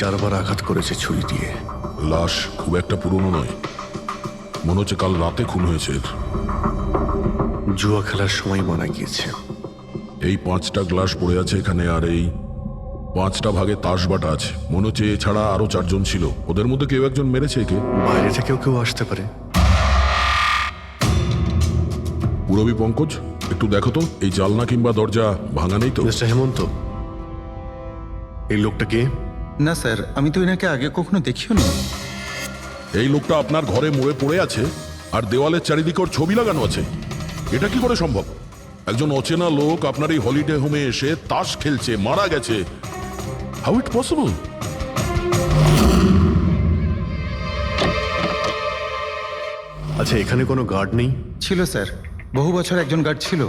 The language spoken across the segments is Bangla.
4বার আঘাত করেছে ছুরি দিয়ে। লাশ খুব একটা পুরনো নয়, মনে হচ্ছে কাল রাতে খুন হয়েছে এর। জুয়া খেলার সময় মারা গিয়েছে। এই 5টা গ্লাস পড়ে আছে এখানে, আর এই 5টা ভাগে তাস বাটা আছে। মনে হচ্ছে এছাড়া আরো 4 জন ছিল, ওদের মধ্যে কেউ একজন মেরেছে একে। বাইরে থেকেও কেউ আসতে পারে। পুরবী পঙ্কজ, একটু দেখো তো এই জালনা কিংবা দরজা ভাঙা নেই তো? মিস্টার হেমন্ত, এই লোকটা কে? না স্যার, আমি তো এনাকে আগে কখনো দেখিও নি। এই লোকটা আপনার ঘরে মরে পড়ে আছে, আর দেওয়ালের চারিদিকে ওর ছবি লাগানো আছে। এটা কি করে সম্ভব? একজন অচেনা লোক আপনার এই হলিডে হোমে এসে তাস খেলছে, মারা গেছে। How it possible? আচ্ছা, এখানে কোনো গার্ড নেই? ছিল স্যার, বহু বছর একজন গার্ড ছিল,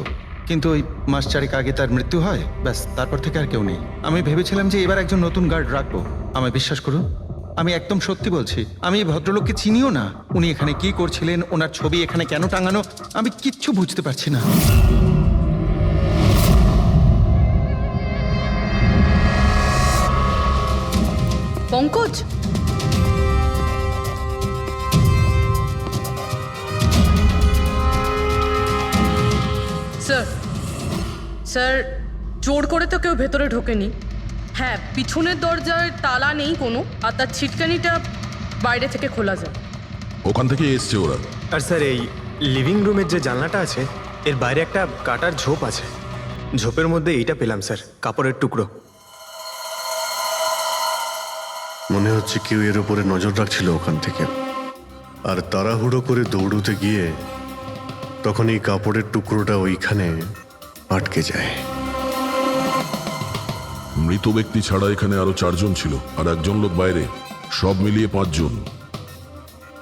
কিন্তু ওই মাস চারেক আগে তার মৃত্যু হয়, ব্যাস তারপর থেকে আর কেউ নেই। আমি ভেবেছিলাম যে এবার একজন নতুন গার্ড রাখবো। আমায় বিশ্বাস করুন, আমি একদম সত্যি বলছি। আমি এই ভদ্রলোককে চিনিও না। উনি এখানে কি করছিলেন, ওনার ছবি এখানে কেন টাঙানো, আমি কিচ্ছু বুঝতে পারছি না। পঙ্কজ, স্যার স্যার, জোর করে তো কেউ ভেতরে ঢোকেনি। হ্যাঁ, পিছনের দরজার তালা নেই কোনো, আর তার ছিটকানিটা বাইরে থেকে খোলা যায়। ওখান থেকে এসছে ওরা। আর স্যার, এই লিভিং রুমের যে জানলাটা আছে এর বাইরে একটা কাটার ঝোপ আছে। ঝোপের মধ্যে এইটা পেলাম স্যার, কাপড়ের টুকরো। মনে হচ্ছে কেউ এর উপরে নজর রাখছিল ওখান থেকে, আর তাড়াহুড়ো করে দৌড়তে গিয়ে তখন এই কাপড়ের টুকরোটা ওইখানে আটকে যায়। মৃত ব্যক্তি ছাড়া এখানে আরো 4 জন ছিল, আর একজন লোক বাইরে। সব মিলিয়ে 5 জন।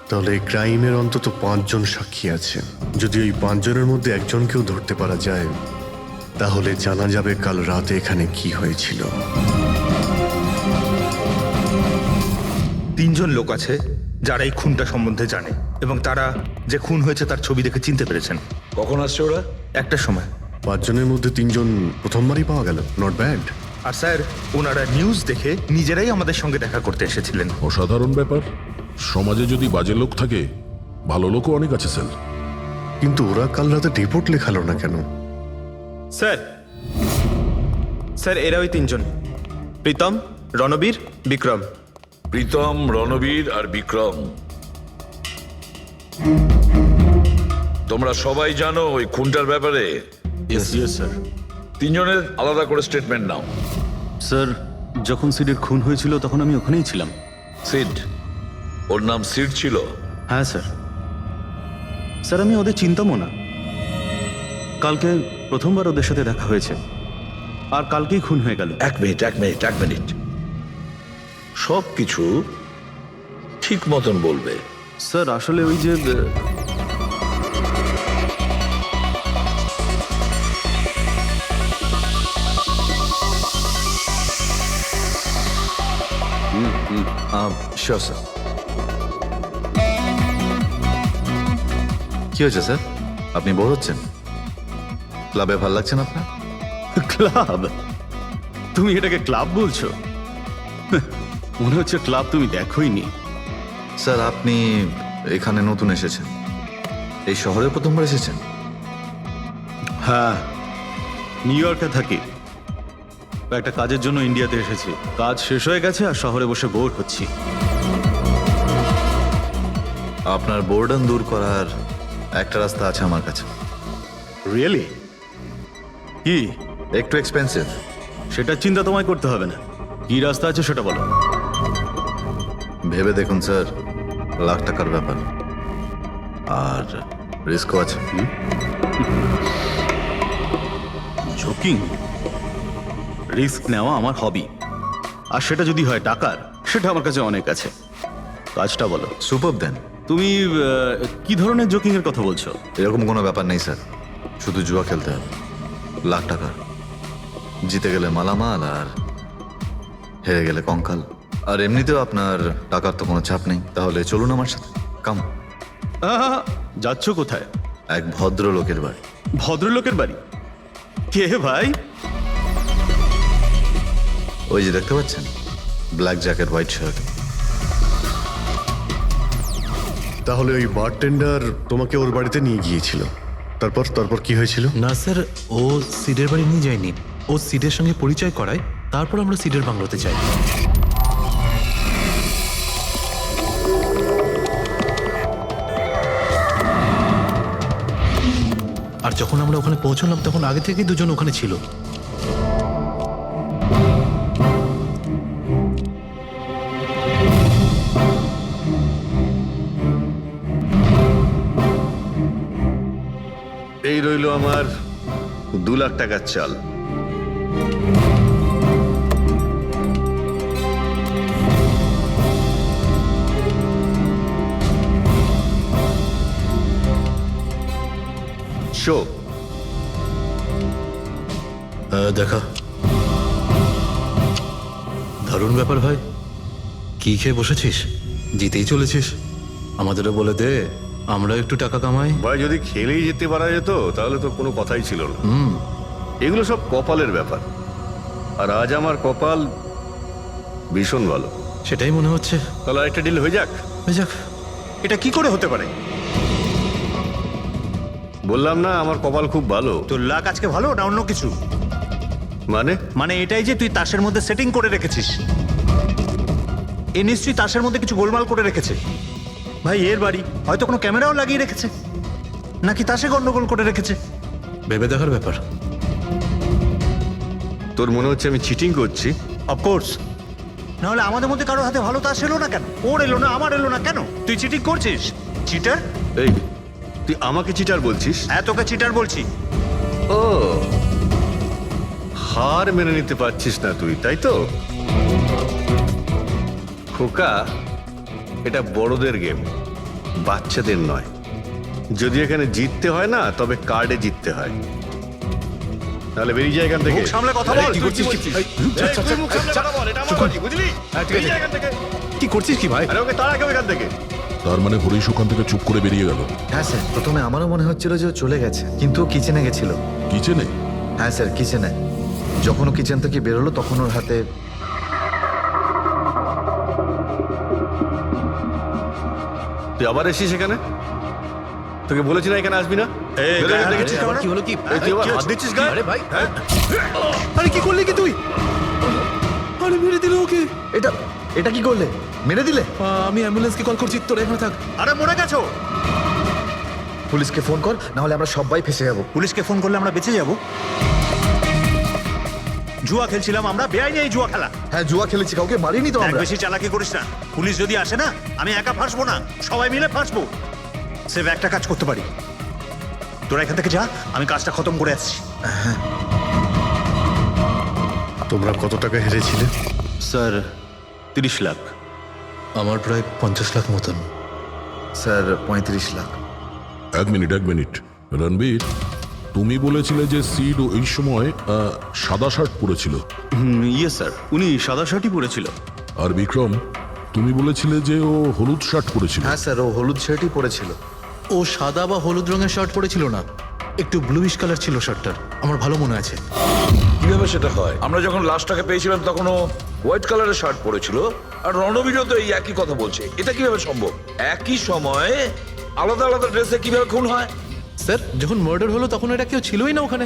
তাহলে এই ক্রাইমের অন্তত 5 জন সাক্ষী আছে। যদি ওই 5 জনের মধ্যে একজনকেও ধরতে পারা যায়, তাহলে জানা যাবে কাল রাতে এখানে কি হয়েছিল। 3 জন লোক আছে যারা এই খুনটা সম্বন্ধে জানে, এবং তারা যে খুন হয়েছে তার ছবি দেখে চিনতে পেরেছেন। কখন আসছে ওরা? একটা সময়। 5 জনের মধ্যে 3 জন প্রথমবারই পাওয়া গেল, নট ব্যাড। আর স্যার, ওনারা নিউজ দেখে নিজেরাই আমাদের সঙ্গে দেখা করতে এসেছিলেন। অসাধারণ ব্যাপার। সমাজে যদি বাজে লোক থাকে, ভালো লোকও অনেক আছে স্যার। কিন্তু ওরা কাল রাতে রিপোর্ট লেখালো না কেন? স্যার স্যার, এরা ওই 3 জন, প্রীতম, রণবীর, বিক্রম। প্রীতম, রণবীর আর বিক্রম। তোমরা সবাই জানো ওই খুনটার ব্যাপারে? স্যার। 3 জনের আলাদা করে স্টেটমেন্ট নাও। স্যার, যখন সিডের খুন হয়েছিল তখন আমি ওখানেই ছিলাম। সিড? ওর নাম সিড ছিল? হ্যাঁ স্যার। স্যার, আমি ওদের চিনতামও না। কালকে প্রথমবার ওদের সাথে দেখা হয়েছে, আর কালকেই খুন হয়ে গেল। এক মিনিট। সব কিছু ঠিক মতন বলবে। স্যার, আসলে ওই যে শিওর স্যার। কি হয়েছে স্যার? আপনি বোর হচ্ছেন? ক্লাবে ভালো লাগছে না আপনার? ক্লাব? তুমি এটাকে ক্লাব বলছো? মনে হচ্ছে ক্লাব তুমি দেখোইনি। স্যার, আপনি এখানে নতুন এসেছেন, এই শহরে প্রথমবার এসেছেন? হ্যাঁ, নিউ ইয়র্কে থাকি। একটা কাজের জন্য ইন্ডিয়াতে এসেছি। কাজ শেষ হয়ে গেছে আর শহরে বসে বোর হচ্ছি। আপনার বোর্ডন দূর করার একটা রাস্তা আছে আমার কাছে। রিয়েলি? কি? একটু এক্সপেন্সিভ। সেটা চিন্তা তোমায় করতে হবে না। কি রাস্তা আছে সেটা বলো। ভেবে দেখুন স্যার, লাখ টাকার ব্যাপার, আর রিস্কও আছে। জোকিং? রিস্ক নেওয়া আমার হবি, আর সেটা যদি হয় টাকার, সেটা আমার কাছে অনেক আছে। কাজটা বলো। সুপার দেন। তুমি কি ধরনের জোকিং এর কথা বলছো? এরকম কোনো ব্যাপার নেই স্যার, শুধু জুয়া খেলতে হবে। লাখ টাকার, জিতে গেলে মালামাল, আর হেরে গেলে কঙ্কাল। আর এমনিতেও আপনার টাকার তো কোনো চাপ নেই। তাহলে চলুন আমার সাথে, কাম। যাচ্ছ কোথায়? এক ভদ্রলোকের বাড়ি। ভদ্রলোকের বাড়ি? কে ভাই? ওই যে দেখতে পাচ্ছেন, ব্ল্যাক জ্যাকেট হোয়াইট শার্ট। তাহলে ওই বারটেন্ডার তোমাকে ওর বাড়িতে নিয়ে গিয়েছিল, তারপর তারপর কি হয়েছিল? না স্যার, ও সিডের বাড়ি নিয়ে যায়নি, ও সিডের সঙ্গে পরিচয় করায়, তারপর আমরা সিডের বাংলোতে যাই। আর যখন আমরা ওখানে পৌঁছলাম তখন আগে থেকেই দুজন ওখানে ছিল। এই রইল আমার 2 লাখ টাকার চাল। শো দেখা, দারুণ ব্যাপার ভাই। কি খেয়ে বসেছিস? জিতেই চলেছিস, আমাদেরও বলে দে, আমরা একটু টাকা কামাই। ভাই, যদি খেলেই যেতে পারা যেত তাহলে তো কোনো কথাই ছিল না। এগুলো সব কপালের ব্যাপার, আর আজ আমার কপাল ভীষণ ভালো। সেটাই মনে হচ্ছে। তাহলে একটা ডিল হয়ে যাক। যাক, এটা কি করে হতে পারে? বললাম না আমার কপাল খুব ভালো। তোর লাক আজকে ভালো না অন্য কিছু? মানে এটাই যে তুই তাসের মধ্যে সেটিং করে রেখেছিস। এ নিশ্চয়ই তাসের মধ্যে কিছু গোলমাল করে রেখেছে। ভাই, এর বাড়ি হয়তো কোনো ক্যামেরাও লাগিয়ে রেখেছে, নাকি তাসে গন্ডগোল করে রেখেছে। ভেবে দেখার ব্যাপার। তোর মনে হচ্ছে আমি চিটিং করছি? অফকোর্স, নাহলে আমাদের মধ্যে কারোর হাতে ভালো তাস এলো না কেন? ওর এলো না, আমার এলো না কেন? তুই চিটিং করছিস, চিটার। এই, তুই আমাকে চিটার বলছিস? হ্যাঁ, তোকে চিটার বলছি। ও, হার মেনে নিতে পারছিস না তুই, তাই তো? খোকা, এটা বড়দের গেম, বাচ্চাদের নয়। যদি এখানে জিততে হয় না, তবে কার্ডে জিততে হয়। তাহলে বেরিয়ে যায় এখান থেকে। মুখ সামলে কথা বল। কি করছিস? বুঝলি? বেরিয়ে যায় এখান থেকে। কি করছিস কি ভাই? আরে ওকে তাড়া কেউ এখান থেকে। তার মানে হরিশ ওখান থেকে চুপ করে বেরিয়ে গেল। হ্যাঁ স্যার, প্রথমে আমারও মনে হচ্ছিল যে ও চলে গেছে, কিন্তু ও কিচেনে গেছিল। কিচেনে? হ্যাঁ স্যার, কিচেনে। যখন ও কিচেন থেকে বেরোলো তখন ওর হাতে তুই আবার এসিস এখানে? তোকে বলেছি না এখানে আসবি না? বেরো এখান থেকে। কি হলো কি? এই, তুই আবার হাত দিচ্ছিস গায়ে? আরে ভাই, আরে কি করলি কি তুই? আরে মেরে দিল ওকে। এটা এটা কি করলে? মেরে দিলে? আমি অ্যাম্বুলেন্সকে কল করছি, তোরা এখানে থাক। আরে মরে গেছো? পুলিশকে ফোন কর, না হলে আমরা সবাই ফেসে যাবো। পুলিশকে ফোন করলে আমরা বেঁচে যাব? জুয়া খেলছিলাম আমরা, বেআইনি এই জুয়া খেলা। হ্যাঁ, জুয়া খেলেছি, কাউকে মারিনি তো এক আমরা। বেশি চালাকি করিস না। পুলিশ যদি আসে না, আমি একা ফাঁসবো না, সবাই মিলে ফাঁসবো। সে একটা কাজ করতে পারি, তোরা এখান থেকে যা, আমি কাজটা খতম করে আসছি। তোমরা কত টাকা হেরেছিলে? স্যার 30 লাখ। আমার প্রায় 50 লাখ মতন। স্যার 35 লাখ। এক মিনিট রণবীর, তুমি বলেছিলে যে সিড ওই সময় সাদা শার্ট পরেছিল। ইয়ে স্যার, উনি সাদা শার্টই পরেছিল। আর বিক্রম, তুমি বলেছিলে যে ও হলুদ শার্ট পরেছিল। হ্যাঁ স্যার, ও হলুদ শার্টই পরেছিল। ও সাদা বা হলুদ রঙের শার্ট পরেছিল না, একটু ব্লুইশ কালার ছিল শার্টটার, আমার ভালো মনে আছে। কিভাবে সেটা হয়? আমরা যখন লাশটাকে পেয়েছিলাম তখনও হোয়াইট কালারের শার্ট পরেছিল, আর রণবীরও তো এই একই কথা বলছে। এটা কিভাবে সম্ভব? একই সময়ে আলাদা আলাদা ড্রেসে কিভাবে খুন হয়? স্যার, যখন মার্ডার হলো তখন এটা কেউ ছিলই না ওখানে।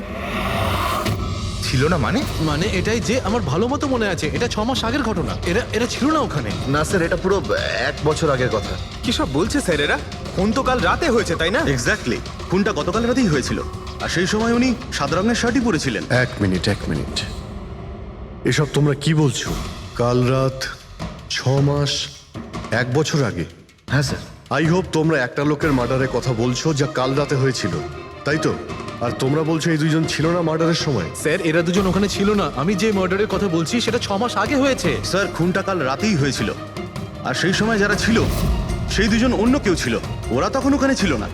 ছিল না মানে? মানে এটাই যে আমার ভালো মতো মনে আছে, এটা 6 মাস আগের ঘটনা। এরা ছিল না ওখানে। না স্যার, এটা পুরো 1 বছর আগের কথা। কি সব বলছে স্যার এরা? খুন তো কাল রাতে হয়েছে, তাই না? এক্স্যাক্টলি, খুনটা গতকাল রাতেই হয়েছিল। আর সেই সময় উনি সাদা রঙের শার্টই পরেছিলেন। এক মিনিট, এসব তোমরা কি বলছো? কাল রাত, 6 মাস, 1 বছর আগে? হ্যাঁ স্যার। আই হোপ তোমরা একটা লোকের মার্ডারের কথা বলছো যা কাল রাতে হয়েছিল, তাই তো? আর তোমরা বলছো এই দুইজন ছিল না মার্ডারের সময়? স্যার, এরা দুজন ওখানে ছিল না। আমি যে মার্ডারের কথা বলছি সেটা 6 মাস আগে হয়েছে। স্যার, খুনটা কাল রাতেই হয়েছিল। আর সেই সময় যারা ছিল সেই দুজন অন্য কেউ ছিল, ওরা তখন ওখানে ছিল না।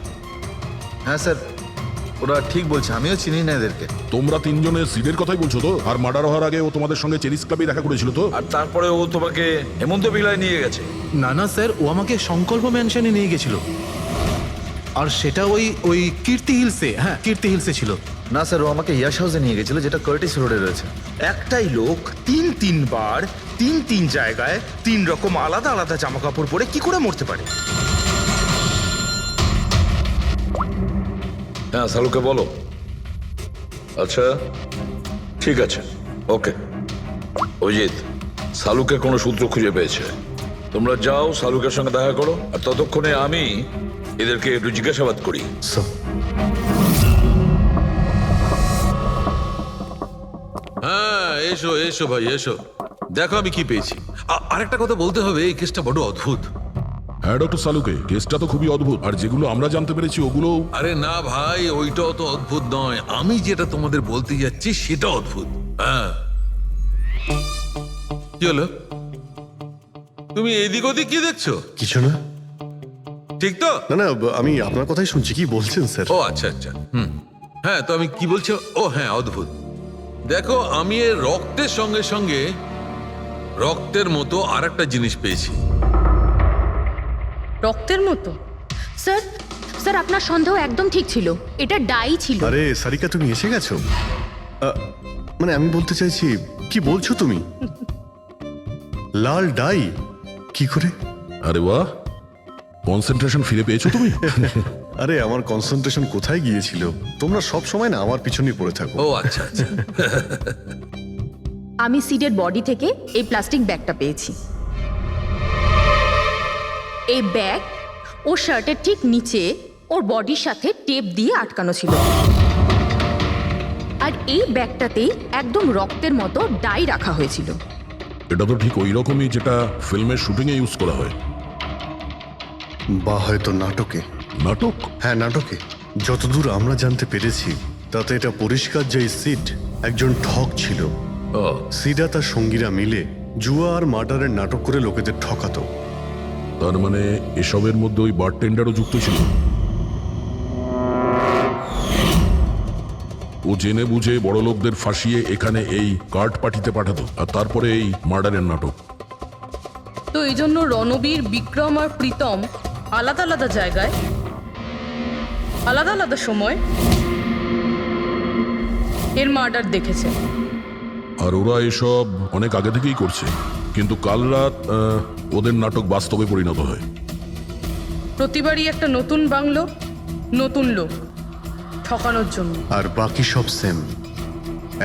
হ্যাঁ স্যার, ওরা ঠিক বলছে, আমিও চিনি না এদেরকে। তোমরা তিনজনে সিডের কথাই বলছো তো? আর মার্ডার হওয়ার আগে ও তোমাদের সঙ্গে চেরিস ক্লাবে দেখা করেছিল তো? আর তারপরে ও তোমাকে হেমন্ত বিলায় নিয়ে গেছে। না না স্যার, ও আমাকে সংকল্প ম্যানশনে নিয়ে গেছিল। আর সেটা ওই কীর্তি হিলসে, হ্যাঁ কীর্তি হিলসে ছিল। না স্যার, ও আমাকে ইয়াশ হাউসে নিয়ে গেছিল, যেটা কার্টিস রোডে রয়েছে। একটাই লোক তিনবার তিন জায়গায় 3 রকম আলাদা আলাদা জামা কাপড় পরে কি করে মরতে পারে? হ্যাঁ সালুকে বলো। আচ্ছা ঠিক আছে, ওকে। অজিত, সালুকের কোনো সূত্র খুঁজে পেয়েছে। তোমরা যাও সালুকের সঙ্গে দেখা করো, আর ততক্ষণে আমি এদেরকে একটু জিজ্ঞাসাবাদ করি। হ্যাঁ, এসো এসো ভাই এসো, দেখো আমি কি পেয়েছি। আরেকটা কথা বলতে হবে, এই কেসটা বড় অদ্ভুত। হ্যাঁ ডক্টর সালুকে, কেসটা তো খুবই অদ্ভুত, আর যেগুলো আমরা জানতে পেরেছি ওগুলো। আরে না ভাই, ওইটাও তো অদ্ভুত নয়, আমি যেটা তোমাদের বলতে যাচ্ছি সেটা অদ্ভুত। হ্যাঁ, কি হলো? তুমি এদিক ওদিক কি দেখছো? কিছু না। ঠিক তো? না না, আমি আপনার কথাই শুনছি। কি বলছেন স্যার? ও আচ্ছা আচ্ছা, হ্যাঁ, তো আমি কি বলছি? ও হ্যাঁ, অদ্ভুত। দেখো, আমি এর রক্তের সঙ্গে সঙ্গে রক্তের মতো আর একটা জিনিস পেয়েছি। রক্তের মতো? স্যার স্যার আপনার সন্দেহ একদম ঠিক ছিল, এটা ডাই ছিল। আরে সারিকা, তুমি এসে গেছো? মানে আমি বলতে চাইছি, কি বলছো তুমি? লাল ডাই? কি করে? আরে বাহ, কনসেন্ট্রেশন ফিরে পেয়েছো তুমি? আরে আমার কনসেন্ট্রেশন কোথায় গিয়েছিল? তোমরা সব সময় না আমার পিছনেই পড়ে থাকো। ও আচ্ছা আচ্ছা। আমি সিডের বডি থেকে এই প্লাস্টিক ব্যাগটা পেয়েছি। এই ব্যাগ ওর শার্টের ঠিক নিচে ওর বডির সাথে টেপ দিয়ে আটকানো ছিল, আর এই ব্যাগটাতেই একদম রক্তের মতো ডাই রাখা হয়েছিল। এটা তো ঠিক ওই রকমই যেটা ফিল্মের শুটিং এ ইউজ করা হয়। বা হয়তো নাটকে। নাটক? হ্যাঁ নাটকে। যতদূর আমরা জানতে পেরেছি তাতে এটা পরিষ্কার যে এই সিড একজন ঠক ছিল। সিডা তার সঙ্গীরা মিলে জুয়া আর মার্ডারের নাটক করে লোকেদের ঠকাতো। তার মানে এসবের মধ্যে ওই বারটেন্ডারও যুক্ত ছিল। ও জেনে বুঝে বড় লোকদের ফাঁসিয়ে এখানে এই কার্ড পার্টিতে পাঠাতো, আর তারপরে এই মার্ডারের নাটক। তো এই জন্য রণবীর, বিক্রম আর প্রীতম আলাদা আলাদা জায়গায় আলাদা আলাদা সময় এর মার্ডার দেখেছে। আর ওরা এসব অনেক আগে থেকেই করছে, কিন্তু কাল রাত ওদের নাটক বাস্তবে পরিণত হয়। প্রতিবারই একটা নতুন বাংলো, নতুন লোক ঠকানোর জন্য। আর বাকি সব সেম,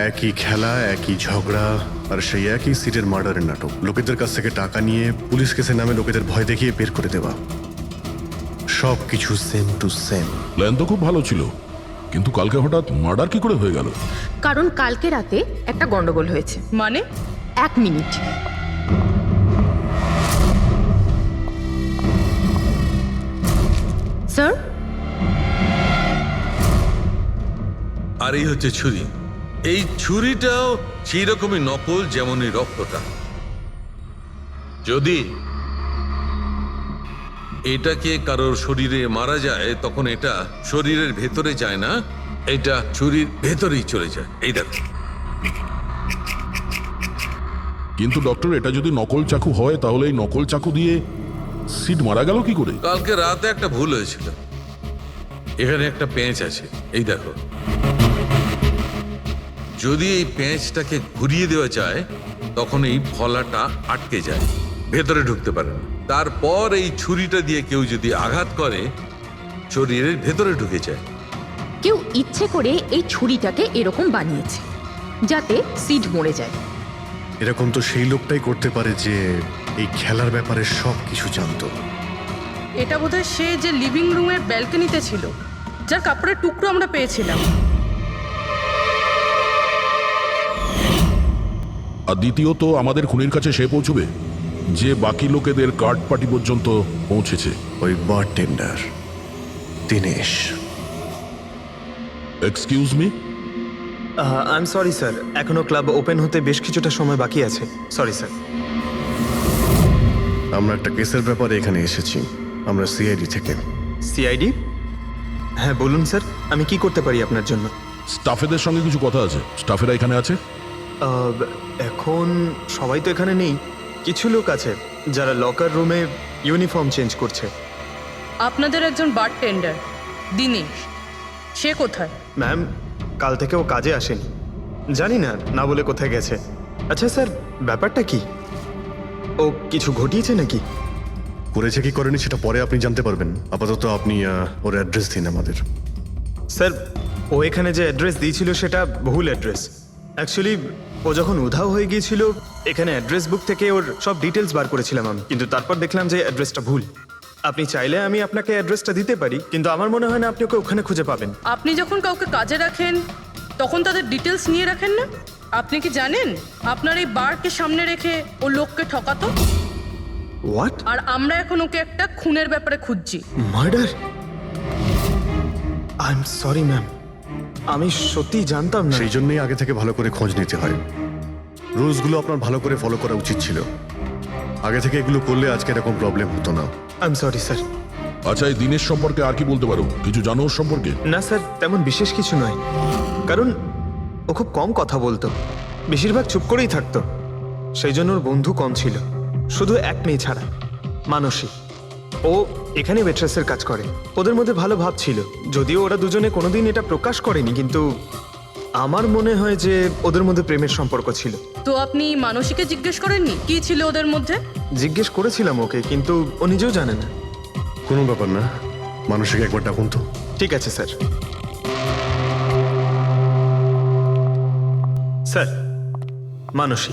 একই খেলা, একই ঝগড়া, আর সেই একই সিটের মার্ডারের নাটক। লোকেদের কাছ থেকে টাকা নিয়ে পুলিশ কেসে নামে লোকেদের ভয় দেখিয়ে বের করে দেওয়া। সব কিছু সেম টু সেম। প্ল্যান তো খুব ভালো ছিল, কিন্তু কালকে হঠাৎ মার্ডার কি করে হয়ে গেল? কারণ কালকে রাতে একটা গন্ডগোল হয়েছে। মানে? 1 মিনিট। স্যার, আর এই হচ্ছে ছুরি। এই ছুরিটাও সেই রকমই নকল যেমনই রক্তটা। যদি এটাকে কারোর শরীরে মারা যায় তখন এটা শরীরের ভেতরে যায় না, এটা ছুরির ভেতরেই চলে যায়। এই দেখো। কিন্তু ডক্টর, এটা যদি নকল চাকু হয় তাহলে এই নকল চাকু দিয়ে সিড মারা গেল কি করে? কালকে রাতে একটা ভুল হয়েছিল। এখানে একটা পেঁচ আছে, এই দেখো। যদি এই পেঁচটাকে ঘুরিয়ে দেওয়া যায় তখন এই ফলাটা আটকে যায়, ভেতরে ঢুকতে পারে না। তারপর এই ছুরিটা দিয়ে কেউ যদি আঘাত করে শরীরের ভেতরে ঢুকে যায়। কেউ ইচ্ছে করে এই ছুরিটাকে এরকম বানিয়েছে যাতে সিড মরে যায়। এরকম তো সেই লোকটাই করতে পারে যে এই খেলার ব্যাপারে সব কিছু জানতো। এটা বোধহয় সে যে লিভিং রুমের ব্যালকনিতে ছিল, যার কাপড়ের টুকরো আমরা পেয়েছিলাম। আর দ্বিতীয়ত, আমাদের খুনির কাছে সে পৌঁছবে যে বাকি লোকেদের কার্ড পার্টি পর্যন্ত পৌঁছেছে। ওই bartender Dinesh. Excuse me? I am sorry sir, এখনো ক্লাব ওপেন হতে বেশ কিছুটা সময় বাকি আছে। Sorry sir. আমরা একটা কেসের ব্যাপারে এখানে এসেছি। আমরা সিআইডি থেকে। সিআইডি? হ্যাঁ বলুন স্যার, আমি কি করতে পারি আপনার জন্য? স্টাফেদের সঙ্গে কিছু কথা আছে। স্টাফেরা এখানে আছে? এখন সবাই তো এখানে নেই, কিছু লোক আছে যারা লকার রুমে ইউনিফর্ম চেঞ্জ করছে। আপনাদের একজন বারটেন্ডার দিনেশ, সে কোথায়? ম্যাম, কাল থেকে ও কাজে আসেনি। জানি না, না বলে কোথায় গেছে। আচ্ছা স্যার, ব্যাপারটা কি? ও কিছু ঘটিয়েছে নাকি? করেছে কি করেনি সেটা পরে আপনি জানতে পারবেন। আপাতত আপনি ওর অ্যাড্রেস দিন আমাদের। স্যার, ও এখানে যে অ্যাড্রেস দিয়েছিল সেটা ভুল অ্যাড্রেস। অ্যাকচুয়ালি ও যখন উধাও হয়ে গিয়েছিল, এখানে অ্যাড্রেস বুক থেকে ওর সব ডিটেলস বার করেছিলাম আমি, কিন্তু তারপর দেখলাম যে অ্যাড্রেসটা ভুল। আপনি চাইলে আমি আপনাকে অ্যাড্রেসটা দিতে পারি, কিন্তু আমার মনে হয় না আপনি ওকে ওখানে খুঁজে পাবেন। আপনি যখন কাউকে কাজে রাখেন তখন তাদের ডিটেলস নিয়ে রাখেন না? আপনি কি জানেন আপনার এই বারকে সামনে রেখে ও লোককে ঠকাতো? হোয়াট? আর আমরা এখন ওকে একটা খুনের ব্যাপারে খুঁজছি। Murder? I am sorry ma'am, আমি সত্যিই জানতাম না। সেই জন্যই আগে থেকে ভালো করে খোঁজ নিতে হয়। রুলসগুলো আপনার ভালো করে ফলো করা উচিত ছিল। আগে থেকে এগুলো করলে আজকে এরকম প্রবলেম হতো না। I am sorry sir. আচ্ছা, এই দিনের সম্পর্কে আর কি বলতে পারো? কিছু জানো ওর সম্পর্কে? না স্যার, তেমন বিশেষ কিছু নয়, কারণ ও খুব কম কথা বলতো, বেশিরভাগ চুপ করেই থাকতো। সেই জন্য ওর বন্ধু কম ছিল, শুধু এক মেয়ে ছাড়া, মানসী। ও এখানে ওয়েট্রেসের কাজ করে। ওদের মধ্যে ভালো ভাব ছিল, যদিও ওরা দুজনে কোনোদিন এটা প্রকাশ করেনি, কিন্তু আমার মনে হয় যে ওদের মধ্যে প্রেমের সম্পর্ক ছিল। তো আপনি মানসীকে জিজ্ঞেস করেননি কি ছিল ওদের মধ্যে? জিজ্ঞেস করেছিলাম ওকে, কিন্তু ও নিজেও জানে না। কোনো ব্যাপার না, মানুষকে একবার ডাকুন তো। ঠিক আছে স্যার। স্যার, মানসী।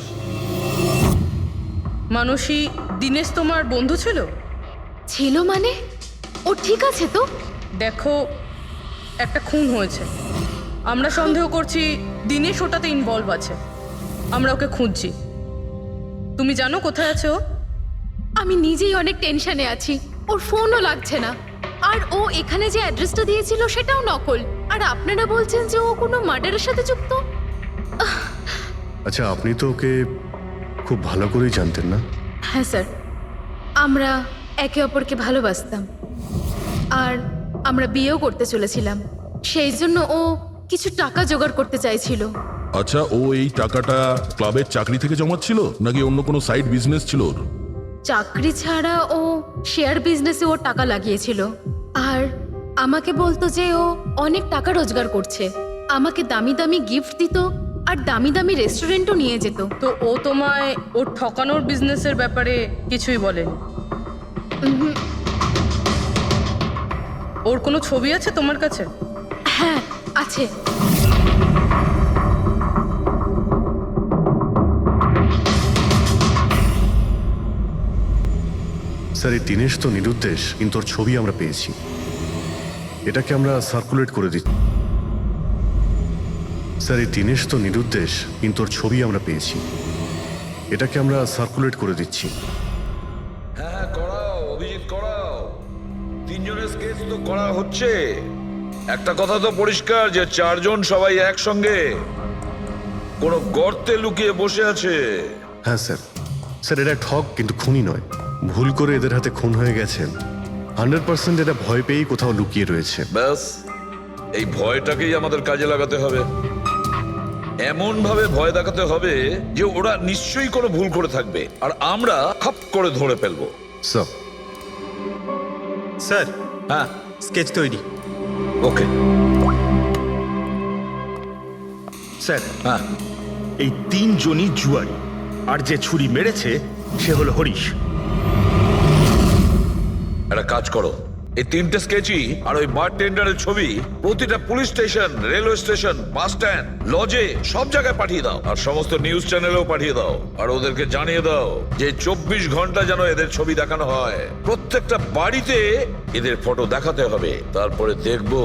মানসী, দীনেশ তোমার বন্ধু ছিল? ছিল মানে? ও ঠিক আছে তো? দেখো, একটা খুন হয়েছে, আমরা সন্দেহ করছি দীনেশ ওটাতে ইনভলভ আছে। আমরা ওকে খুঁজছি। তুমি জানো কোথায় আছে ও? আমি নিজেই অনেক টেনশনে আছি, ওর ফোনও লাগছে না। আর ও এখানে যে অ্যাড্রেসটা দিয়েছিল সেটাও নকল। আর আপনারা বলছেন যে ও কোনো মার্ডারের সাথে যুক্ত? আচ্ছা, আপনি তো ওকে খুব ভালো করেই জানতেন না? হ্যাঁ স্যার, আমরা একে অপরকে ভালোবাসতাম, আর আমরা বিয়েও করতে চলেছিলাম। সেই জন্য ও কিছু টাকা জোগাড় করতে চাইছিল। আচ্ছা, ও এই টাকাটা ক্লাবের চাকরি থেকে জমাচ্ছিল নাকি অন্য কোনো সাইড বিজনেস ছিল ওর? চাকরি ছাড়া ও শেয়ার বিজনেসে ওর টাকা লাগিয়েছিল। আর আমাকে বলতো যে ও অনেক টাকা রোজগার করছে, আমাকে দামি দামি গিফট দিত আর দামি দামি রেস্টুরেন্টও নিয়ে যেত। তো ও তোমায় ওর ঠকানোর বিজনেসের ব্যাপারে কিছুই বলেনি? ওর কোনো ছবি আছে তোমার কাছে? হ্যাঁ আছে। স্যার, এই দীনেশ তো নিরুদ্দেশ, কিন্তু ওর ছবি আমরা পেয়েছি। এটাকে আমরা সার্কুলেট করে দিচ্ছি। স্যার, এই দীনেশ তো নিরুদ্দেশ, কিন্তু ওর ছবি আমরা পেয়েছি। এটাকে আমরা সার্কুলেট করে দিচ্ছি। হ্যাঁ হ্যাঁ, করাও অভিজিৎ, করাও। তিনজনের স্কেচ তো করা হচ্ছে। একটা কথা তো পরিষ্কার যে চারজন সবাই একসঙ্গে কোনো গর্তে লুকিয়ে বসে আছে। হ্যাঁ স্যার। স্যার, এটা ঠক কিন্তু খুনি নয়। ভুল করে এদের হাতে খুন হয়ে গেছেন। 100% এটা ভয় পেয়েই কোথাও লুকিয়ে রয়েছে। ব্যাস, এই ভয়টাকেই আমাদের কাজে লাগাতে হবে। এমন ভাবে ভয় দেখাতে হবে যে ওরা নিশ্চয়ই কোনো ভুল করে থাকবে, আর আমরা খাপ করে ধরে ফেলবো। স্যার। স্যার, হ্যাঁ, স্কেচ তৈরি। ওকে স্যার, হ্যাঁ। এই তিনজনই জুয়ারি, আর যে ছুরি মেরেছে সে হলো হরিশ। একটা কাজ করো, এই তিনটে স্কেচই আর ওই বারটেন্ডারের ছবি প্রতিটা police station, railway station, bus stand, লজে, সব জায়গায় পাঠিয়ে দাও। আর সমস্ত নিউজ চ্যানেলেও পাঠিয়ে দাও। আর ওদেরকে জানিয়ে দাও যে 24 ঘন্টা যেন এদের ছবি দেখানো হয়। প্রত্যেকটা বাড়িতে এদের ফটো দেখাতে হবে। তারপরে দেখবো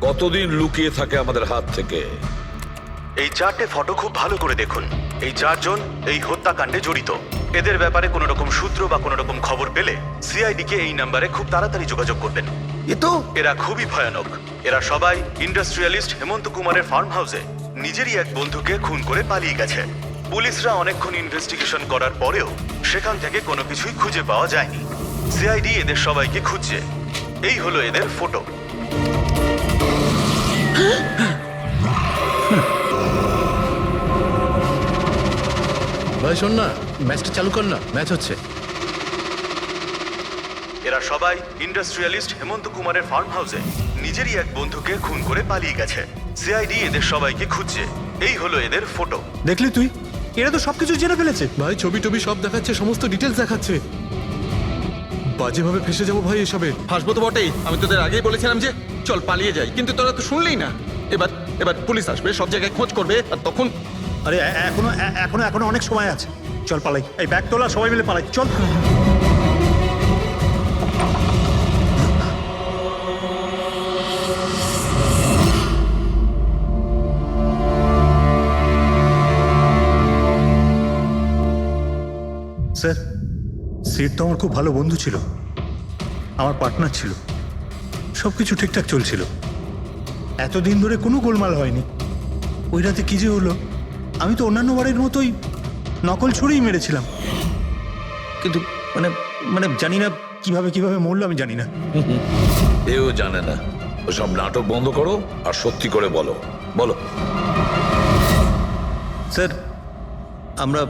কতদিন লুকিয়ে থাকে আমাদের হাত থেকে। এই 4টে ফটো খুব ভালো করে দেখুন। এই 4জন এই হত্যাকাণ্ডে জড়িত। এদের ব্যাপারে কোনো রকম সূত্র বা কোনো রকম খবর পেলে সিআইডি কে এই নাম্বারে খুব তাড়াতাড়ি যোগাযোগ করবেন। এরা খুবই ভয়ানক। এরা সবাই ইন্ডাস্ট্রিয়ালিস্ট হেমন্ত কুমারের ফার্ম হাউসে নিজেরই এক বন্ধুকে খুন করে পালিয়ে গেছে। পুলিশরা অনেকক্ষণ ইনভেস্টিগেশন করার পরেও সেখান থেকে কোনো কিছুই খুঁজে পাওয়া যায়নি। সিআইডি এদের সবাইকে খুঁজছে। এই হলো এদের ফটো। ভাই শোন না, ম্যাচটা চালু কর না, ম্যাচ হচ্ছে। এরা সবাই ইন্ডাস্ট্রিয়ালিস্ট হেমন্ত কুমারের ফার্ম হাউসে নিজেরই এক বন্ধুকে খুন করে পালিয়ে গেছে। সিআইডি এদের সবাইকে খুঁজছে। এই হলো এদের ফটো। দেখলি তুই, এরা তো সবকিছু জেনে ফেলেছে। ভাই ছবি টবি সব দেখাচ্ছে, সমস্ত ডিটেলস দেখাচ্ছে। বাজেভাবে ফেসে যাবো ভাই এসবে। হাসবো তো বটেই, আমি তোদের আগেই বলেছিলাম যে চল পালিয়ে যাই, কিন্তু তোরা তো শুনলেই না। এবার এবার পুলিশ আসবে, সব জায়গায় খোঁজ করবে, আর তখন আরে এখনো এখনো এখনো অনেক সময় আছে, চল পালাই। এই ব্যাগ তোলা, সবাই মিলে পালাই, চল। স্যার, সিট তো আমার খুব ভালো বন্ধু ছিল, আমার পার্টনার ছিল, সব কিছু ঠিকঠাক চলছিল, এতদিন ধরে কোনো গোলমাল হয়নি। ওই রাতে কি যে হলো, আমি তো অন্যান্য বারের মতোই নকল ছুরিই মেরেছিলাম, কিন্তু মানে মানে জানি না কিভাবে কিভাবে মরলো, আমি জানি না। এও জানে না। ওসব নাটক বন্ধ করো আর সত্যি করে বলো। বলো। স্যার, আমরা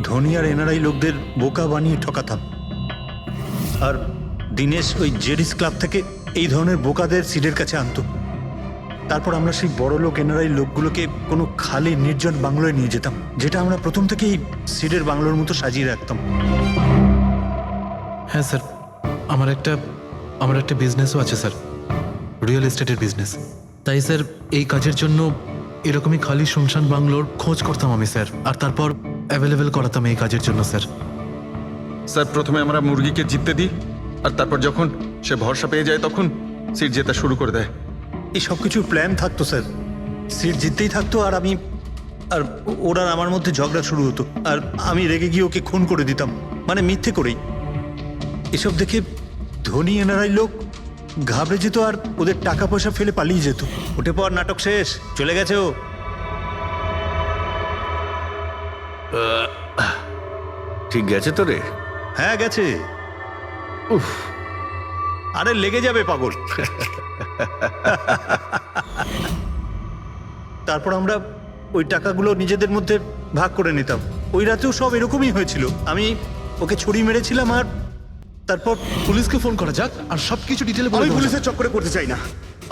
ধনী আর এনআরআই লোকদের বোকা বানিয়ে ঠকাতাম, আর দিনেশ ওই জেডিস ক্লাব থেকে এই ধরনের বোকাদের সিডের কাছে আনতো। তারপর আমরা সেই বড় লোক এনআরআই লোকগুলোকে কোনো খালি নির্জন বাংলোয় নিয়ে যেতাম, যেটা আমরা প্রথম থেকেই সিডের বাংলোর মতো সাজিয়ে রাখতাম। হ্যাঁ স্যার, আমার একটা বিজনেসও আছে স্যার, রিয়েল এস্টেটের বিজনেস। তাই স্যার এই কাজের জন্য এরকমই খালি শুনশান বাংলোর খোঁজ করতাম আমি স্যার, আর তারপর অ্যাভেলেবেল করাতাম এই কাজের জন্য স্যার। স্যার প্রথমে আমরা মুরগিকে জিততে দিই, আর তারপর যখন সে ভরসা পেয়ে যায় তখন সিট জেতা শুরু করে দেয়। এই সব কিছু প্ল্যান থাকতো স্যার, সিট জিততেই থাকতো, আর আমি আর ওরা আমার মধ্যে ঝগড়া শুরু হতো, আর আমি রেগে গিয়ে ওকে খুন করে দিতাম, মানে মিথ্যে করেই। এসব দেখে ধনী এনআরআই লোক ঘাবড়ে যেত আর ওদের টাকা পয়সা ফেলে পালিয়ে যেত। উঠে পর, নাটক শেষ, চলে গেছে ও। ঠিক গেছে তো রে? হ্যাঁ গেছে। উফ, আরে লেগে যাবে পাগল। তারপর আমরা ওই টাকাগুলো নিজেদের মধ্যে ভাগ করে নিতাম। ওই রাতেও সব এরকমই হয়েছিল, আমি ওকে ছুরি মেরেছিলাম, আর তারপর পুলিশকে ফোন করা যাক আর সবকিছু ডিটেলে বলে আমি দেওয়া যাক। পুলিশের চক্করে করতে চাই না।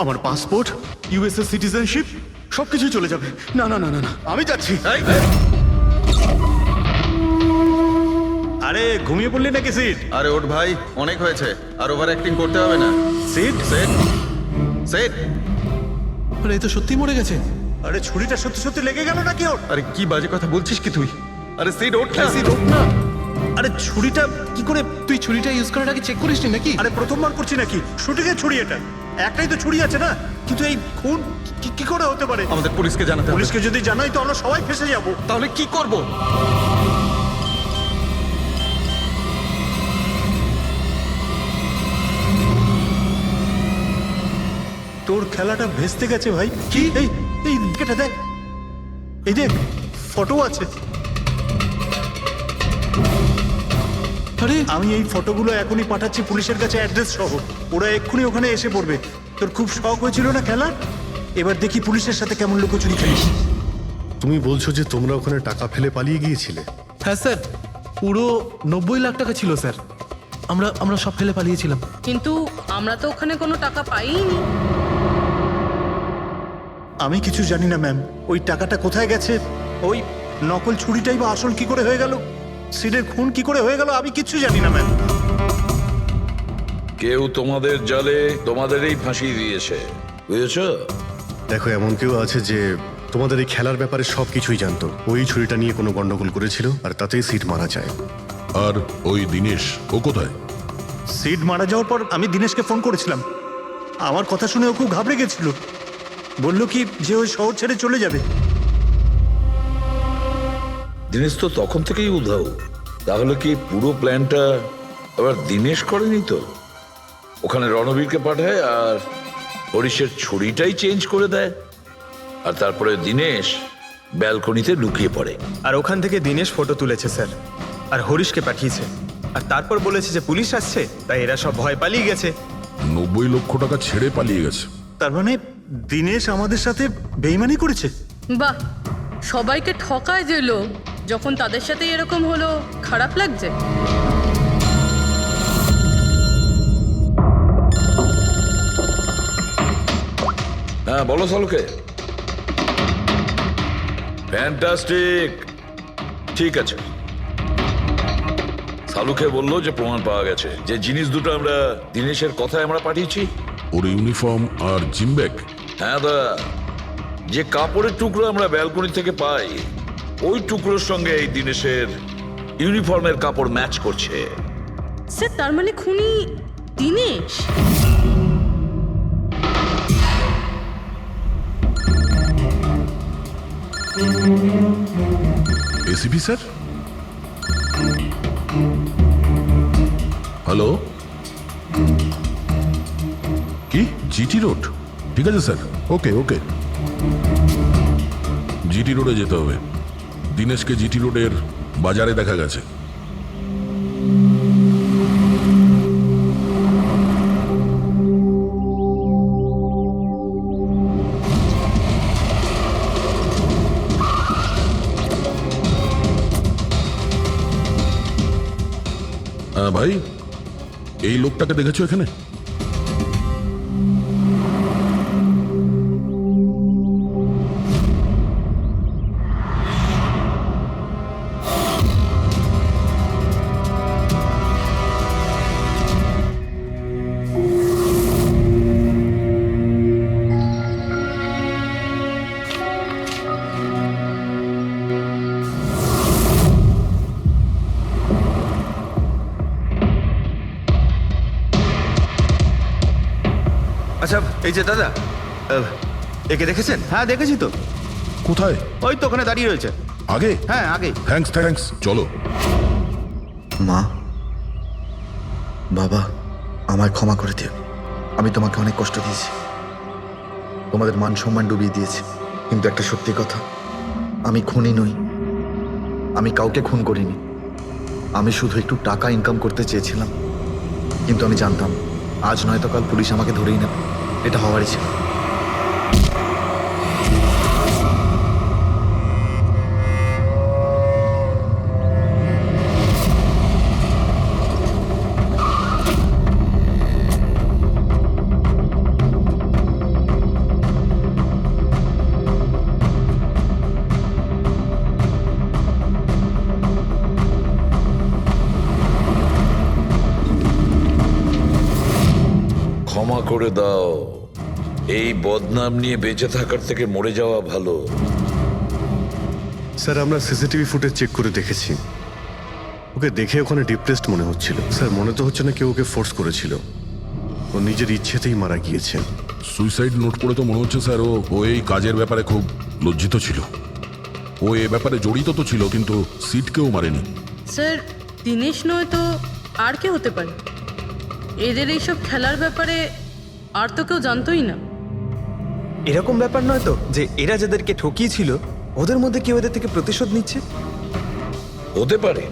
আমার পাসপোর্ট, ইউএসএ সিটিজেনশিপ সবকিছু চলে যাবে। না না না না না, আমি যাচ্ছি। আরে ঘুমিয়ে পড়লি নাকি সিট? আরে ওঠ ভাই, অনেক হয়েছে, আর ওভার অ্যাক্টিং করতে হবে না। Seat set set. আরে এই তো সত্যি মরে গেছে। আরে ছুরিটা সত্যি সত্যি লেগে গেল নাকি ওর? আরে কি বাজে কথা বলছিস কি তুই? আরে সিট ওঠ না। সিট ওঠ না। আরে ছুরিটা কি করে? তুই ছুরিটা ইউজ করার আগে চেক করিসনি নাকি? আরে প্রথমবার করছি নাকি? শুটিংয়ের ছুরি এটা, একটাই তো ছুরি আছে না, কিন্তু এই খুন কি করে হতে পারে? আমাদের পুলিশকে জানাতে হবে। পুলিশকে যদি জানাই তো আমরা সবাই ফেসে যাব। তাহলে কি করব? তোর খেলাটা ভেস্তে গেছে ভাই। কি? এই এই দিকটা দেখ, এই দেখ ফটো আছে। আরে আমি এই ফটোগুলো এখনই পাঠাচ্ছি পুলিশের কাছে অ্যাড্রেস সহ, ওরা এক্ষুনি ওখানে এসে পড়বে। তোর খুব শখ হয়েছিল না খেলার, এবার দেখি পুলিশের সাথে কেমন লুকোচুরি খেলিস। তুমি বলছো যে তোমরা ওখানে টাকা ফেলে পালিয়ে গিয়েছিলে? হ্যাঁ স্যার, পুরো 90 লাখ টাকা ছিল স্যার। আমরা সব ফেলে পালিয়েছিলাম। কিন্তু আমরা তো ওখানে কোনো টাকা পাইনি। আমি কিছু জানি না ম্যাম, ওই টাকাটা কোথায় গেছে, ওই নকল ছুরিটাই বা আসল কি করে হয়ে গেল, সিডের খুন কি করে হয়ে গেল, আমি কিচ্ছু জানি না ম্যাম। কেউ তোমাদের জালে তোমাদেরই ফাঁসিয়ে দিয়েছে, বুঝেছো? দেখো, এমন কেউ আছে যে তোমাদের এই খেলার ব্যাপারে সবকিছুই জানতো। ওই ছুরিটা নিয়ে কোনো গন্ডগোল করেছিল, আর তাতেই সিট মারা যায়। আর ওই দিনেশ, ও কোথায়? সিড মারা যাওয়ার পর আমি দিনেশকে ফোন করেছিলাম, আমার কথা শুনে ও খুব ঘাবড়ে গেছিল, বললো কি যে ওই শহর ছেড়ে চলে যাবে। দিনেশ তো তখন থেকেই উধাও। তাহলে কি পুরো প্ল্যানটা আবার দিনেশ করেনি তো? ওখানে রণবীরকে পাঠায় আর হরিশের ছুরিটাই চেঞ্জ করে দেয়, আর তারপরে দিনেশ ব্যালকনিতে লুকিয়ে পড়ে। আর ওখান থেকে দিনেশ ফটো তুলেছে স্যার, আর হরিশকে পাঠিয়েছে, আর তারপর বলেছে যে পুলিশ আসছে, তাই এরা সব ভয় পালিয়ে গেছে। 90 লক্ষ টাকা ছেড়ে পালিয়ে গেছে। তার মানে দিনেশ আমাদের সাথে বেইমানি করেছে। বাহ, সবাইকে ঠকায় যে লোক, যখন তাদের সাথে এরকম হলো খারাপ লাগছে। হ্যাঁ বলো সালুকে। ফ্যান্টাস্টিক। ঠিক আছে, সালুকে বললো যে প্রমাণ পাওয়া গেছে, যে জিনিস দুটো আমরা দিনেশের কথায় আমরা পাঠিয়েছি। ওর ইউনিফর্ম আর জিম ব্যাগ। হ্যাঁ দা, যে কাপড়ের টুকরো আমরা ব্যালকনি থেকে পাই, ওই টুকরোর সঙ্গে এই দিনেশের ইউনিফর্মের কাপড় ম্যাচ করছে। স্যার তার মানে খুনি দিনেশ? এসিপি স্যার, হ্যালো, কি জিটি রোড? ঠিক আছে স্যার, ওকে ওকে। জিটি রোডে যেতে হবে। দিনেশকে জিটি রোডের বাজারে দেখা গেছে। ভাই, এই লোকটাকে দেখেছো এখানে? আচ্ছা, এই যে দাদা, একে দেখেছেন? হ্যাঁ দেখেছি তো, কোথায়? ওই তো ওখানে দাঁড়িয়ে রয়েছে। আগে? হ্যাঁ আগে। থ্যাঙ্কস থ্যাঙ্কস, চলো। মা, বাবা, আমায় ক্ষমা করে দিও। আমি তোমাকে অনেক কষ্ট দিয়েছি, তোমাদের মান সম্মান ডুবিয়ে দিয়েছি। কিন্তু একটা সত্যি কথা, আমি খুনি নই, আমি কাউকে খুন করিনি। আমি শুধু একটু টাকা ইনকাম করতে চেয়েছিলাম, কিন্তু আমি জানতাম আজ নয়তো কাল পুলিশ আমাকে ধরেই নেবে। এটা হওয়ারই ছিল। ক্ষমা করে দাও, এই বদনাম নিয়ে বেঁচে থাকার থেকে মরে যাওয়া ভালো। স্যার আমরা সিসিটিভি ফুটেজ চেক করে দেখেছি, ওকে দেখে ওখানে ডিপ্রেসড মনে হচ্ছিল। স্যার মনে তো হচ্ছে না কেউ ওকে ফোর্স করেছিল, ও নিজের ইচ্ছেতেই মারা গিয়েছে। সুইসাইড নোট পড়ে তো মনে হচ্ছে স্যার ও এই কাজের ব্যাপারে খুব লজ্জিত ছিল। ও এ ব্যাপারে জড়িত তো ছিল, কিন্তু সিটকেও মারেনি। স্যার দিনেশ নয় তো আর কে হতে পারে? এদের এইসব খেলার ব্যাপারে আর তো কেউ জানতোই না। এরকম ব্যাপার নয় তো যে এরা যাদেরকে ঠকিয়েছিল ওদের মধ্যে কেউ এদের থেকে প্রতিশোধ নিচ্ছে? হতে পারে।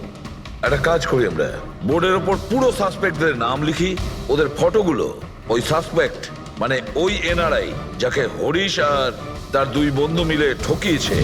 একটা কাজ করি, আমরা বোর্ডের ওপর পুরো সাসপেক্টদের নাম লিখি, ওদের ফটোগুলো ওই সাসপেক্ট মানে ওই এনআরআই যাকে হরিশ আর তার দুই বন্ধু মিলে ঠকিয়েছে,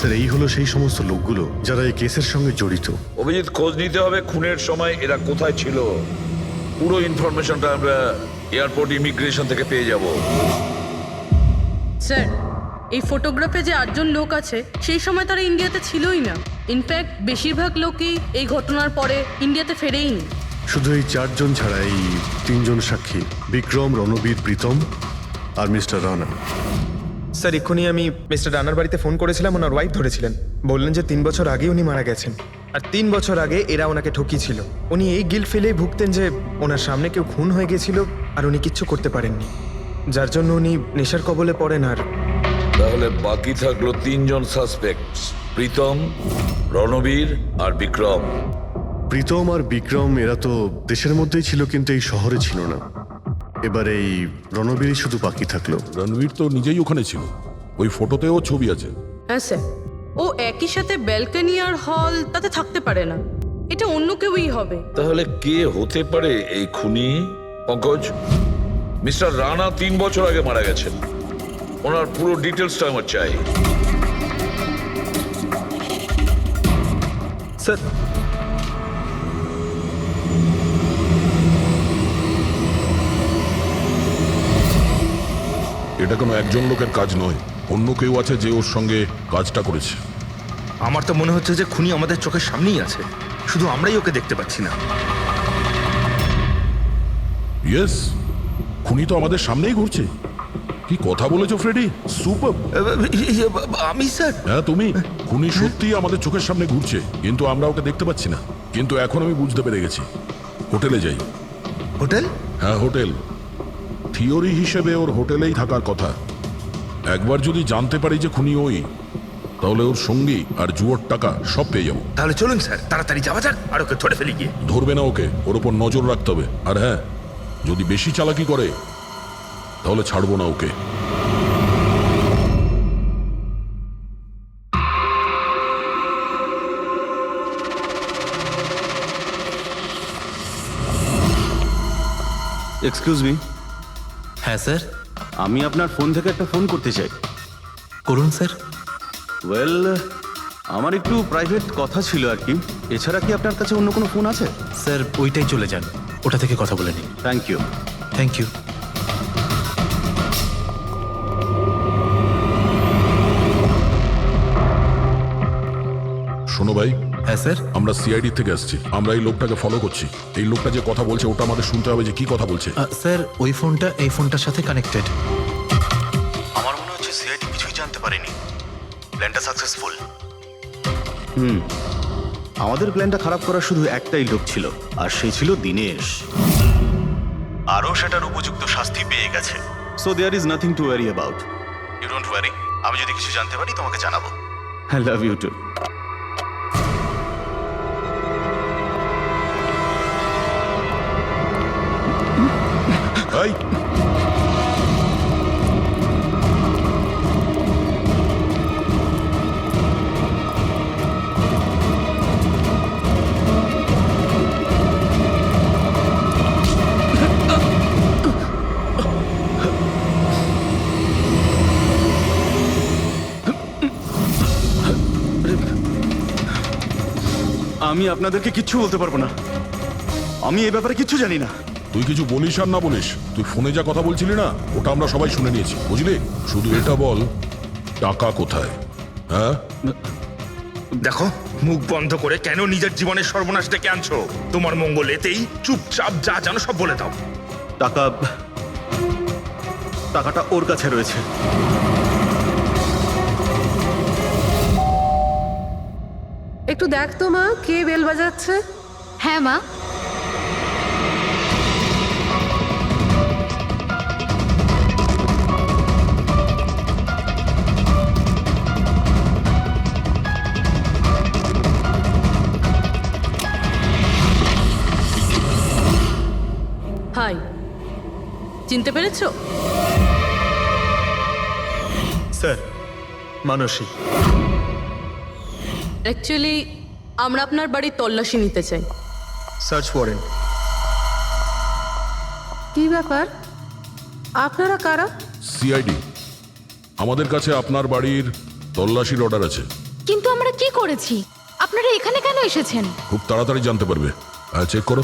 স্যার এই হলো সেই সমস্ত লোকগুলো যারা এই কেসের সঙ্গে জড়িত। অভিজিৎ খোঁজ নিতে হবে খুনের সময় এরা কোথায় ছিল। পুরো ইনফরমেশনটা আমরা এয়ারপোর্ট ইমিগ্রেশন থেকে পেয়ে যাব। স্যার এই ফটোগ্রাফে যে 8 জন লোক আছে সেই সময় তারা ইন্ডিয়াতে ছিলই না। ইনফ্যাক্ট বেশিরভাগ লোকই এই ঘটনার পরে ইন্ডিয়াতে ফেরেইনি। শুধু এই 4 জন ছাড়া এই 3 জন সাক্ষী, বিক্রম, রণবীর, প্রীতম আর মিস্টার রানা। স্যার এক্ষুনি আমি মিস্টার রানার বাড়িতে ফোন করেছিলাম, ওনার ওয়াইফ ধরেছিলেন, বললেন যে 3 বছর আগে উনি মারা গেছেন, আর 3 বছর আগে এরা ওনাকে ঠকিয়েছিল। উনি এই গিল্ট ফিলেই ভুগতেন যে ওনার সামনে কেউ খুন হয়ে গেছিল আর উনি কিচ্ছু করতে পারেননি, যার জন্য উনি নেশার কবলে পড়েন। আর তাহলে বাকি থাকলো 3 জন সাসপেক্ট, প্রীতম, রণবীর আর বিক্রম। প্রীতম আর বিক্রম এরা তো দেশের মধ্যেই ছিল, কিন্তু এই শহরে ছিল না। এবার এই রণবীরই শুধু বাকি থাকলো। রণবীর তো নিজেই ওখানে ছিল, ওই ফটোতেও ছবি আছে। হ্যাঁ স্যার, ও একই সাথে ব্যালকনি আর হল তাতে থাকতে পারে না। এটা অন্য কেউই হবে। তাহলে কে হতে পারে এই খুনি? পঙ্কজ, মিস্টার রানা 3 বছর আগে মারা গেছেন। ওনার পুরো ডিটেলসটা আমার চাই। স্যার, এটা কোনো একজন লোকের কাজ নয়, অন্য কেউ আছে যে ওর সঙ্গে কাজটা করেছে। আমার তো মনে হচ্ছে যে খুনি আমাদের চোখের সামনেই আছে, শুধু আমরাই ওকে দেখতে পাচ্ছি না। ইয়েস, খুনি তো আমাদের সামনেই ঘুরছে। কি কথা বলেছো ফ্রেডি, সুপার। আমি স্যার, হ্যাঁ তুমি। খুনি সত্যিই আমাদের চোখের সামনে ঘুরছে, কিন্তু আমরা ওকে দেখতে পাচ্ছি না। কিন্তু এখন আমি বুঝতে পেরে গেছি। হোটেলে যাই। হোটেল? হ্যাঁ হোটেল। থিওরি হিসেবে ওর হোটেলেই থাকার কথা। একবার যদি জানতে পারি যে খুনি ওই, তাহলে ওর সঙ্গী আর জুয়োর টাকা সব পেয়ে যাবো। তাহলে চলুন স্যার, তাড়াতাড়ি যাওয়া যাক আর ওকে ধরে ফেলি গিয়ে। ধরবে না ওকে, ওর ওপর নজর রাখতে হবে। আর হ্যাঁ, যদি বেশি চালাকি করে তাহলে ছাড়বো না ওকে। এক্সকিউজ মি, হ্যাঁ স্যার। আমি আপনার ফোন থেকে একটা ফোন করতে চাই। করুন স্যার। ওয়েল, আমার একটু প্রাইভেট কথা ছিল আর কি। এছাড়া কি আপনার কাছে অন্য কোনো ফোন আছে? স্যার ওইটাই চলে যান, ওটা থেকে কথা বলে নিন। Thank you. Thank you. শোনো ভাই, হ্যাঁ স্যার। আমরা সিআইডি থেকে আসছি। আমরা এই লোকটাকে ফলো করছি। এই লোকটা যে কথা বলছে ওটা আমাদের শুনতে হবে যে কি কথা বলছে। স্যার ওই ফোনটা এই ফোনটার সাথে কানেক্টেড। আমার মনে হচ্ছে সিআইডি কিছুই জানতে পারেনি। প্ল্যানটা সাকসেসফুল। আমাদের প্ল্যানটা খারাপ করার শুধু একটাই লোক ছিল, আর সে ছিল দিনেশ। আরও সেটার উপযুক্ত শাস্তি পেয়ে গেছে। So there is nothing to worry about. You don't worry. আমি যদি কিছু জানতে পারি তোমাকে জানাবো। I love you too. এই, আমি আপনাদেরকে কিচ্ছু বলতে পারবো না। আমি এই ব্যাপারে কিচ্ছু জানি না। তুই কিছু বলিস আর না বলিস, তুই ফোনে যা কথা বলছিলি না ওটা আমরা সবাই শুনে নিয়েছি, বুঝলি? শুধু এটা বল, টাকা কোথায়? হ্যাঁ, দেখো, মুখ বন্ধ করে কেন নিজের জীবনের সর্বনাশ ডেকে আনছো? তোমার মঙ্গল এতেই, চুপচাপ যা জানো সব বলে দাও। টাকাটা ওর কাছে রয়েছে। একটু দেখ তো মা, কে বেল বাজাচ্ছে? হ্যাঁ মা। হাই, চিনতে পেরেছো? স্যার, মানসী। অ্যাকচুয়ালি আমরা আপনার বাড়ির তল্লাশি নিতে চাই। Search warrant. কি ব্যাপার? আপনারা কারা? সিআইডি। আমাদের কাছে আপনার বাড়ির তল্লাশির অর্ডার আছে। কিন্তু আমরা কি করেছি? আপনারা এখানে কেন এসেছেন? খুব তাড়াতাড়ি জানতে পারবে। চেক করো।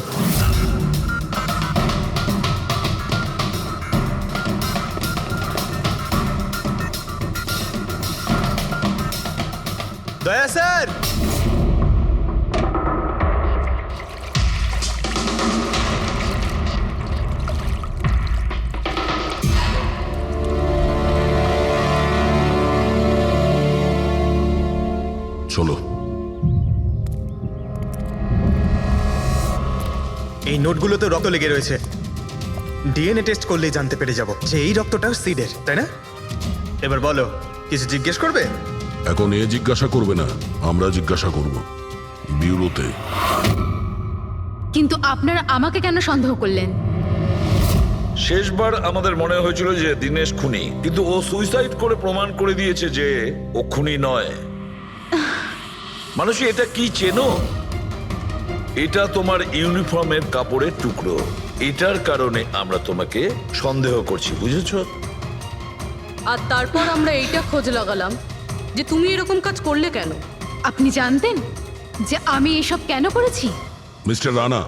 দয়া স্যার। চলো। এই নোটগুলোতে রক্ত লেগে রয়েছে। ডিএনএ টেস্ট করলেই জানতে পেরে যাব যে এই রক্তটা সিডের, তাই না? এবার বলো, কিছু জিজ্ঞেস করবে? এখন এ জিজ্ঞাসা করবে না, আমরা জিজ্ঞাসা করব ব্যুরোতে। কিন্তু আপনারা আমাকে কেন সন্দেহ করলেন? শেষবার আমাদের মনে হয়েছিল যে দিনেশ খুনি, কিন্তু ও সুইসাইড করে প্রমাণ করে দিয়েছে যে ও খুনি নয়। মানুষ এটা কি চেনো? এটা তোমার ইউনিফর্মের কাপড়ের টুকরো। এটার কারণে আমরা তোমাকে সন্দেহ করছি, বুঝেছো? আর তারপর আমরা এইটা খোঁজ লাগালাম যে তুমি এরকম কাজ করলে কেন। আপনি জানতেন যে আমি এসব কেন করেছি? মিস্টার রানা,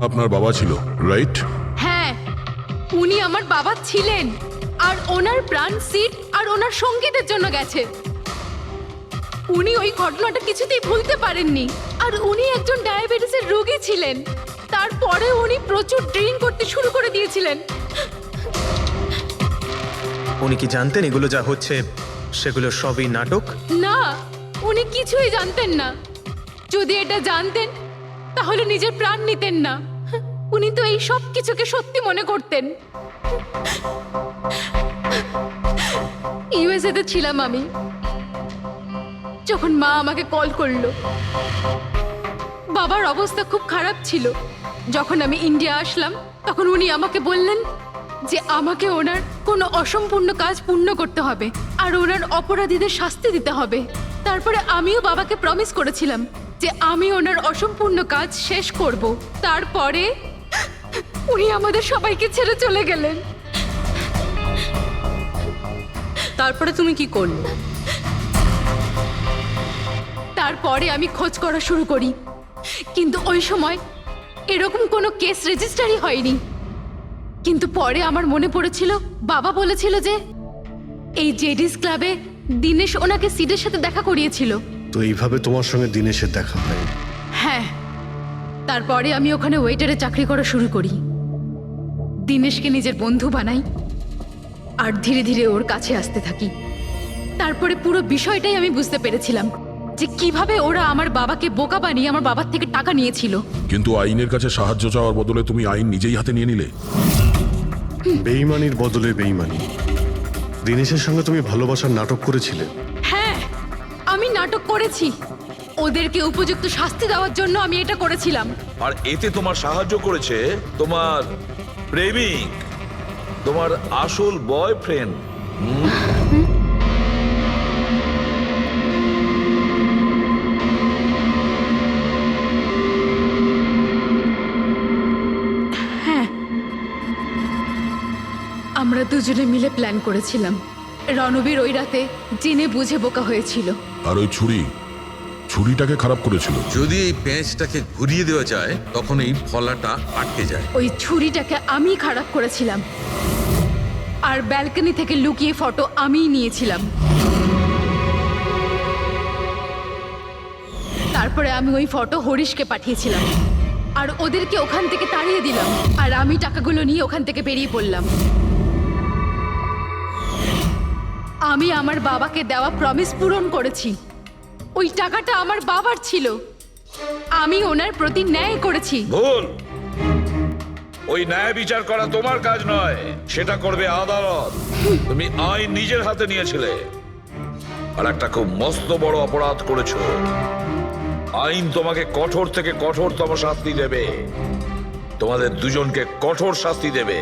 আপনার বাবা ছিল, রাইট? হ্যাঁ, উনি আমার বাবা ছিলেন, আর ওনার প্রাণ সিট আর ওনার সঙ্গীতের জন্য গেছে। উনি ওই ঘটনাটা কিছুতেই ভুলতে পারেননি, আর উনি একজন ডায়াবেটিসের রোগী ছিলেন। তারপরে উনি প্রচুর ড্রিঙ্ক করতে শুরু করে দিয়েছিলেন। উনি কি জানতেন এগুলো যা হচ্ছে সেগুলো সবই নাটক? না, উনি কিছুই জানতেন না। যদি এটা জানতেন তাহলে নিজের প্রাণ নিতেন না। উনি তো এই সব কিছুকে সত্যি মনে করতেন। ইউএসএতে ছিলাম আমি, যখন মা আমাকে কল করলো। বাবার অবস্থা খুব খারাপ ছিল। যখন আমি ইন্ডিয়া আসলাম তখন উনি আমাকে বললেন যে আমাকে ওনার কোনো অসম্পূর্ণ কাজ পূর্ণ করতে হবে আর ওনার অপরাধীদের শাস্তি দিতে হবে। তারপরে আমিও বাবাকে প্রমিস করেছিলাম যে আমি ওনার অসম্পূর্ণ কাজ শেষ করব। তারপরে উনি আমাদের সবাইকে ছেড়ে চলে গেলেন। তারপরে তুমি কি করলে? তারপরে আমি খোঁজ করা শুরু করি, কিন্তু ওই সময় এরকম কোনো কেস রেজিস্টারই হয়নি। কিন্তু পরে আমার মনে পড়েছিল বাবা বলেছিল যে এই জেডিস ক্লাবে দিনেশ ওনাকে সিডের সাথে দেখা করিয়েছিল। তো এইভাবে তোমার সঙ্গে দিনেশের দেখা হয়? হ্যাঁ, তারপরে আমি ওখানে ওয়েটারে চাকরি করা শুরু করি। দিনেশকে নিজের বন্ধু বানাই আর ধীরে ধীরে ওর কাছে আসতে থাকি। তারপরে পুরো বিষয়টাই আমি বুঝতে পেরেছিলাম যে কিভাবে ওরা আমার বাবাকে বোকা বানিয়ে আমার বাবার থেকে টাকা নিয়েছিল। কিন্তু আইনের কাছে সাহায্য চাওয়ার বদলে তুমি আইন নিজেই হাতে নিয়ে নিলে। বেইমানির বদলে বেইমানি। দিনেশের সঙ্গে তুমি ভালোবাসার নাটক করেছিলে। হ্যাঁ, আমি নাটক করেছি। ওদেরকে উপযুক্ত শাস্তি দেওয়ার জন্য আমি এটা করেছিলাম। আর এতে তোমার সাহায্য করেছে তোমার প্রেমিক, তোমার আসল বয়ফ্রেন্ড। হ্যাঁ, আমরা দুজনে মিলে প্ল্যান করেছিলাম। রণবীর ওই রাতে জেনে বুঝে বোকা হয়েছিল। আর ওই ছুরিটাকে খারাপ করেছিল। যদি এই পেঁচটাকে ঘুরিয়ে দেওয়া যায় তখন এই ফলাটা আটকে যায়। ওই ছুরিটাকে আমি খারাপ করেছিলাম, আর ব্যালকনি থেকে লুকিয়ে ফটো আমিই নিয়েছিলাম। তারপরে আমি ওই ফটো হরিশকে পাঠিয়েছিলাম, আর ওদেরকে ওখান থেকে তাড়িয়ে দিলাম, আর আমি টাকাগুলো নিয়ে ওখান থেকে বেরিয়ে পড়লাম। আমি আমার বাবাকে দেওয়া প্রমিস পূরণ করেছি। ওই টাকাটা আমার বাবার ছিল, আমি ওনার প্রতি ন্যায় করেছি। ভুল। ওই ন্যায় বিচার করা তোমার কাজ নয়, সেটা করবে আদালত। তুমি আইন নিজের হাতে নিয়েছিলে আর একটা খুব মস্ত বড় অপরাধ করেছো। আইন তোমাকে কঠোর থেকে কঠোরতম শাস্তি দেবে, তোমাদের দুজনকে কঠোর শাস্তি দেবে।